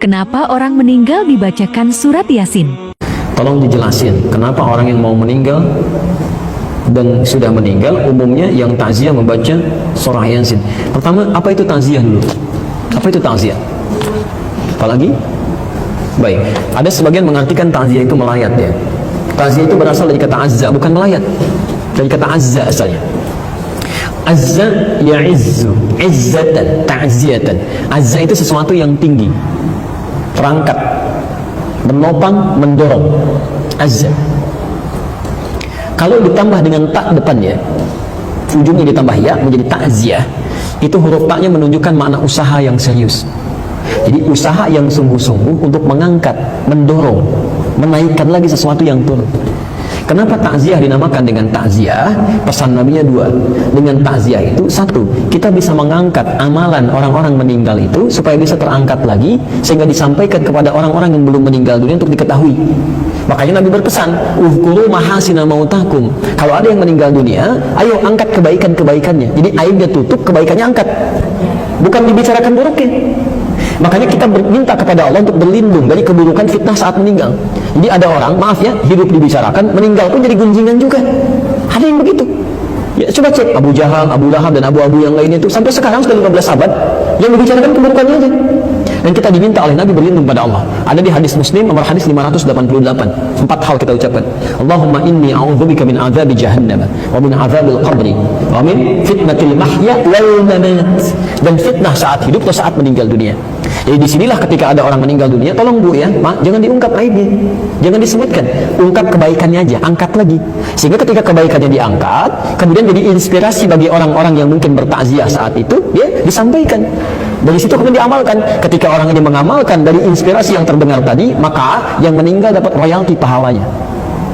Kenapa orang meninggal dibacakan surat Yasin? Tolong dijelasin, kenapa orang yang mau meninggal dan sudah meninggal umumnya yang takziah membaca surah Yasin. Pertama, apa itu takziah dulu? Apa itu takziah? Apalagi? Baik, ada sebagian mengartikan takziah itu melayat ya. Takziah itu berasal dari kata azza, bukan melayat. Dari kata azza asalnya. Azza ya'izzu, izzatan, ta'ziyatan. Azza itu sesuatu yang tinggi, terangkat, menopang, mendorong. Azza. Kalau ditambah dengan tak depannya, ujungnya ditambah ya menjadi ta'ziyah, itu huruf taknya menunjukkan makna usaha yang serius. Jadi usaha yang sungguh-sungguh untuk mengangkat, mendorong, menaikkan lagi sesuatu yang turun. Kenapa takziah dinamakan dengan takziah? Pesan Nabi-nya dua. Dengan takziah itu, satu, kita bisa mengangkat amalan orang-orang meninggal itu supaya bisa terangkat lagi, sehingga disampaikan kepada orang-orang yang belum meninggal dunia untuk diketahui. Makanya Nabi berpesan, "Uzkuru mahasina mautakum." Kalau ada yang meninggal dunia, ayo angkat kebaikan-kebaikannya. Jadi aibnya tutup, kebaikannya angkat. Bukan dibicarakan buruknya. Makanya kita minta kepada Allah untuk berlindung dari keburukan fitnah saat meninggal. Jadi ada orang, maaf ya, hidup dibicarakan, meninggal pun jadi gunjingan juga. Ada yang begitu. Ya, coba cek Abu Jahal, Abu Lahab, dan Abu-Abu yang lainnya itu. Sampai sekarang sudah 15 abad, yang dibicarakan keburukannya aja. Dan kita diminta oleh Nabi berlindung pada Allah. Ada di hadis Muslim, nomor hadis 588. 4 hal kita ucapkan. Allahumma inni a'udzubika min azabi jahannam, wa min azabil qabri, wa min fitnatil mahya wal mamat. Dan fitnah saat hidup atau saat meninggal dunia. Jadi disinilah ketika ada orang meninggal dunia, tolong Bu ya, jangan diungkap aibnya, jangan disebutkan, ungkap kebaikannya aja, angkat lagi. Sehingga ketika kebaikannya diangkat, kemudian jadi inspirasi bagi orang-orang yang mungkin bertakziah saat itu, ya disampaikan. Dari situ kemudian diamalkan. Ketika orang ini mengamalkan dari inspirasi yang terdengar tadi, maka yang meninggal dapat royalti pahalanya,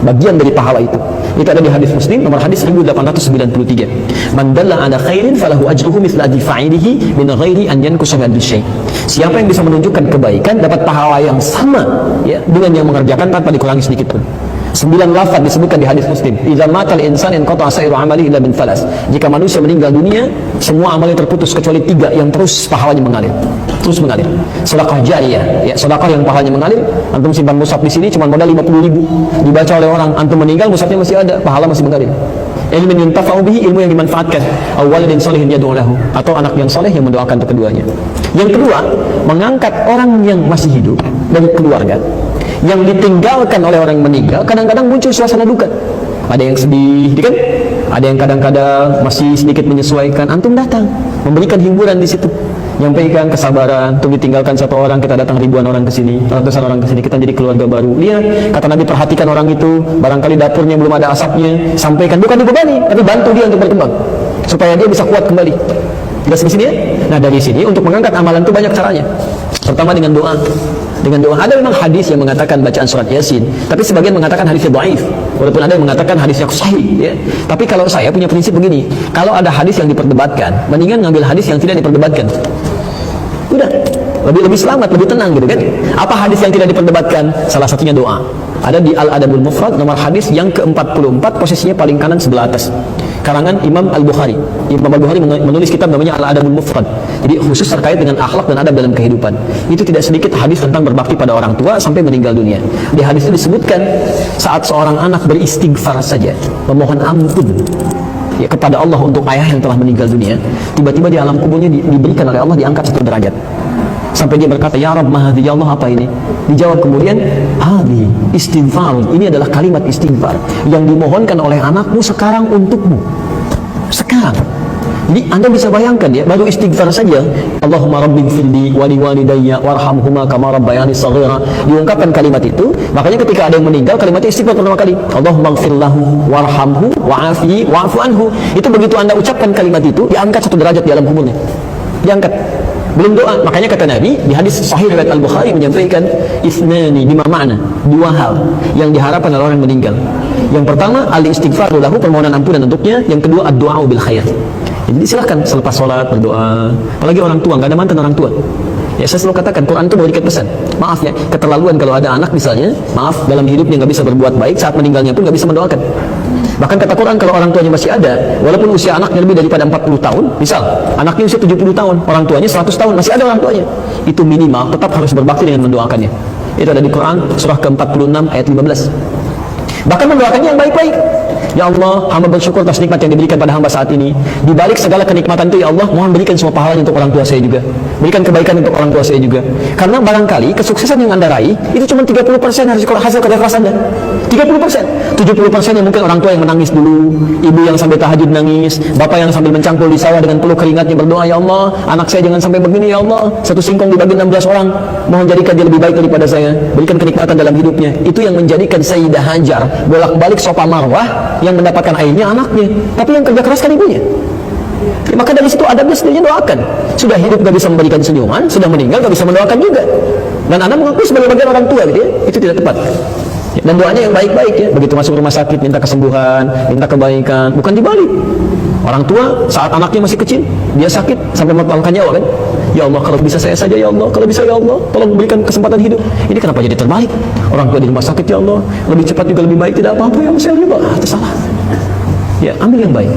bagian dari pahala itu. Itu ada di hadis Muslim nomor hadis 1893. Man dalla ala khairin falahu ajruhu mithla ajri fa'ilihi min ghairi an yanqusa min syai'. Siapa yang bisa menunjukkan kebaikan dapat pahala yang sama ya dengan yang mengerjakan tanpa dikurangi sedikit pun. 9 lafaz disebutkan di hadis Muslim. Idza matal insan inqata sa'iru amalihi illa min thalas. Jika manusia meninggal dunia, semua amalnya terputus kecuali 3 yang terus pahalanya mengalir. Terus mengalir. Sedekah jariyah, ya, sedekah yang pahalanya mengalir. Antum simpan mushaf di sini cuma modal 50.000. Dibaca oleh orang, antum meninggal mushafnya masih ada, pahala masih mengalir. Ilmu yang yuntafa'u bihi, ilmu yang dimanfaatkan. Aw waladin shalihin yad'u lahu, atau anak yang saleh yang mendoakan untuk keduanya. Yang kedua, mengangkat orang yang masih hidup dari keluarga yang ditinggalkan oleh orang yang meninggal. Kadang-kadang muncul suasana duka, ada yang sedih kan, ada yang kadang-kadang masih sedikit menyesuaikan. Antum datang memberikan hiburan di situ, nyampaikan kesabaran. Untuk ditinggalkan satu orang, kita datang ribuan orang ke sini, ratusan orang ke sini, kita jadi keluarga baru. Lihat, kata Nabi, perhatikan orang itu, barangkali dapurnya belum ada asapnya, sampaikan, bukan dibebani, tapi bantu dia untuk berkembang supaya dia bisa kuat kembali. Jelas di sini ya? Nah, dari sini untuk mengangkat amalan itu banyak caranya. Pertama dengan doa. Dengan doa. Ada memang hadis yang mengatakan bacaan surat Yasin, tapi sebagian mengatakan hadisnya dhaif. Walaupun ada yang mengatakan hadisnya sahih, ya. Tapi kalau saya punya prinsip begini, kalau ada hadis yang diperdebatkan, mendingan ngambil hadis yang tidak diperdebatkan. Udah, lebih selamat, lebih tenang gitu kan. Apa hadis yang tidak diperdebatkan? Salah satunya doa. Ada di Al-Adabul Mufrad nomor hadis yang ke-44, posisinya paling kanan sebelah atas. Karangan Imam Al-Bukhari. Imam Al-Bukhari menulis kitab namanya Al-Adabul Mufrad. Jadi khusus terkait dengan akhlak dan adab dalam kehidupan. Itu tidak sedikit hadis tentang berbakti pada orang tua sampai meninggal dunia. Di hadis itu disebutkan saat seorang anak beristighfar saja, memohon ampun ya kepada Allah untuk ayah yang telah meninggal dunia, tiba-tiba di alam kuburnya diberikan oleh Allah, diangkat 1 derajat. Sampai dia berkata, "Ya Rabb, mahadhi, ya Allah, apa ini?" Dijawab kemudian, "Hadhi istighfarun." Ini adalah kalimat istighfar yang dimohonkan oleh anakmu sekarang untukmu. Sekarang. Jadi Anda bisa bayangkan ya, baru istighfar saja, Allahumma rabbighfirli wa liwalidayya warhamhuma kama rabbayani shaghira, diungkapkan kalimat itu. Makanya ketika ada yang meninggal, kalimat istighfar pertama kali, Allahumma ighfir lahu warhamhu wa'afihi wa'fu anhu. Itu begitu Anda ucapkan kalimat itu, diangkat 1 derajat di alam kuburnya. Diangkat. Belum doa. Makanya kata Nabi di hadis sahih riwayat Al-Bukhari menyampaikan isnani, 5 makna, 2 hal yang diharapkan oleh orang yang meninggal. Yang pertama, al-istighfar lahu, permohonan ampunan untuknya. Yang kedua, ad-du'a bil khair. Jadi silahkan selepas sholat berdoa. Apalagi orang tua, nggak ada mantan orang tua. Ya, saya selalu katakan, Quran itu memberikan pesan. Maaf ya, keterlaluan kalau ada anak misalnya, maaf, dalam hidupnya nggak bisa berbuat baik, saat meninggalnya pun nggak bisa mendoakan. Bahkan kata Quran, kalau orang tuanya masih ada, walaupun usia anaknya lebih daripada 40 tahun, misal anaknya usia 70 tahun, orang tuanya 100 tahun, masih ada orang tuanya, itu minimal tetap harus berbakti dengan mendoakannya. Itu ada di Quran surah ke-46 ayat 15. Bahkan mendoakannya yang baik-baik. Ya Allah, hamba bersyukur atas nikmat yang diberikan pada hamba saat ini. Di balik segala kenikmatan itu, ya Allah, mohon berikan semua pahala untuk orang tua saya juga. Berikan kebaikan untuk orang tua saya juga. Karena barangkali kesuksesan yang Anda raih itu cuma 30% hasil kerja keras Anda. 30%. 70% yang mungkin orang tua yang menangis dulu, ibu yang sampai tahajud nangis, bapak yang sambil mencangkul di sawah dengan peluh keringatnya berdoa, ya Allah, anak saya jangan sampai begini, ya Allah. Satu singkong dibagi 16 orang, mohon jadikan dia lebih baik daripada saya. Berikan kenikmatan dalam hidupnya. Itu yang menjadikan Sayyidah Hajar bolak-balik Safa Marwah, yang mendapatkan airnya anaknya, tapi yang kerja keras kan ibunya. Ya, maka dari situ adabnya sendirinya doakan. Sudah hidup gak bisa memberikan senyuman, sudah meninggal gak bisa mendoakan juga. Dan Anda mengaku sebagai bagian orang tua gitu ya, itu tidak tepat. Ya, dan doanya yang baik-baik ya, begitu masuk rumah sakit minta kesembuhan, minta kebaikan, bukan dibalik. Orang tua saat anaknya masih kecil, dia sakit sampai mempertaruhkan nyawa kan. Ya Allah, kalau bisa saya saja ya Allah, kalau bisa ya Allah, tolong berikan kesempatan hidup. Ini kenapa jadi terbalik? Orang tua di rumah sakit, ya Allah, lebih cepat juga lebih baik, tidak apa-apa ya Allah, saya riba. Itu salah. Ya, ambil yang baik.